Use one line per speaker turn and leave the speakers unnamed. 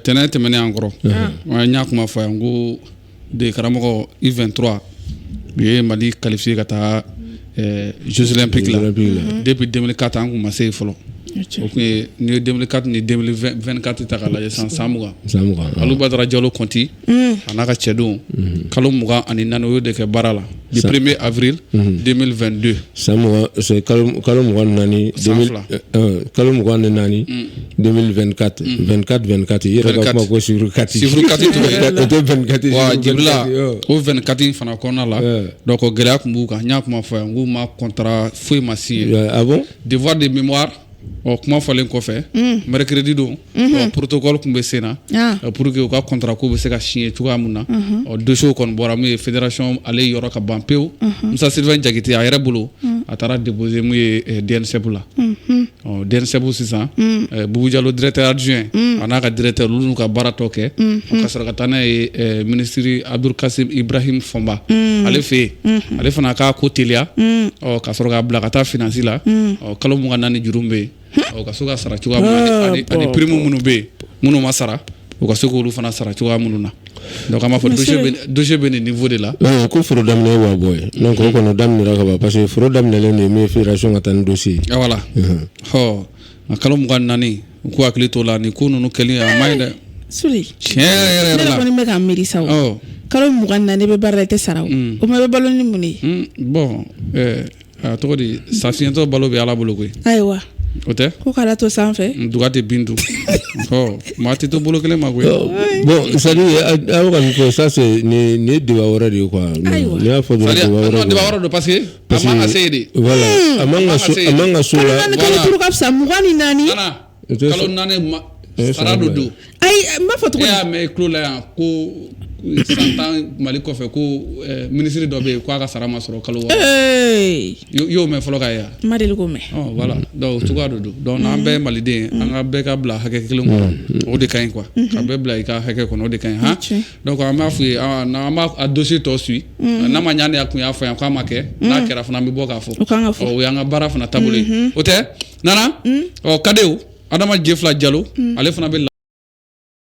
tɛnɛn tɛmɛnen an kɔrɔ n y'a kuma fɔ yan ko de karamɔgɔ I23 u ye Mali qualifié ka taa Jeux olympiques la depuis 2004 an kun ma se fɔlɔ o kun ye ni 2004 ni 2024 ta k'a lajɛ san mugan Alu Badara Jalo Konti a n'a ka cɛdenw kalo 24 o y'o de kɛ baara la du 1er avril 2022
kalo 24 kalo 24 2024 24 i yɛrɛ ka kuma ko chiffre 4
o tɛ 24 wa jibila o 24 fana kɔnɔna la donc gɛlɛya kun b'u kan n y'a kuma fɔ yan n k'u ma contrat foyi ma signé devoir de mémoire kuma fɔlen kɔfɛ mercredi don protocole kun bɛ sen na pour que u ka contrat ko bɛ se ka signer cogoya mun na dossier kɔni bɔra mun ye fédération ale yɔrɔ ka ban pewu Musa Sylvain Jakite a yɛrɛ bolo a taara déposer mun ye DNSEP la DNSEP sisan Boubou Diallo directeur adjoint a n'a ka directeur olu n'u ka baara tɔ kɛ ka sɔrɔ ka taa n'a ye ministre Abdul Kasim Ibrahim Fonba ale fɛ yen ale fana k'a ko teliya ka sɔrɔ k'a bila ka taa finance la kalo 24 juru bɛ yen ka so ka sara cogoya mun na ani prime minnu bɛ yen minnu ma sara u ka se k'olu fana sara cogoya minnu na donc an b'a fɔ dossier bɛ nin niveau de la
ko foro daminɛ waa bɔ ye donc o kɔni daminɛra ka ban parce que foro daminɛlen de ye min ye fédération ka taa ni dossier
voilà nka kalo 24 u k'u hakili t'o la nin ko ninnu kɛli a ma ɲi dɛ
Suli
tiɲɛ yɛrɛ la
ne kɔni bɛ ka miiri sa kalo 24 bɛ baara la i tɛ sara o ma bɛ balo ni mun ye
bon tɔgɔ di safiyɛntɔ balo bɛ Ala bolo koyi
ayiwa
o tɛ
ko k'ala to sanfɛ
duga tɛ bin dun maa tɛ to bolo kelen ma koyi
bon c'est à dire aw ka nin ko ça c'est ni débat wɛrɛ de ye quoi ni y'a fɔ dɔrɔn débat
wɛrɛ don parce que a man ka se de
voilà a man ka so la
kalo turu ka fisa 24
kalo 4 sara do don
ayi n b'a fɔ tuguni
e y'a mɛn tulo la yan ko santan Mali kɔfɛ ko ministre dɔ bɛ yen k'a ka sara ma sɔrɔ kalo 6 y'o mɛn fɔlɔ ka ye yan
ma deli k'o mɛn
voilà donc cogoya do don donc n'an bɛɛ ye maliden an ka bɛɛ ka bila hakɛ kelen kɔnɔ o de ka ɲi quoi ka bɛɛ bila i ka hakɛ kɔnɔ o de ka ɲi han donc an b'a f'u ye an b'a dossier tɔ suit n'a ma ɲa ne kun y'a fɔ yan k'a ma kɛ n'a kɛra fana an bɛ bɔ k'a fɔ o y'an ka baara fana taabolo ye o tɛ Nana Kadewu Adama Jefla Diallo ale fana bɛ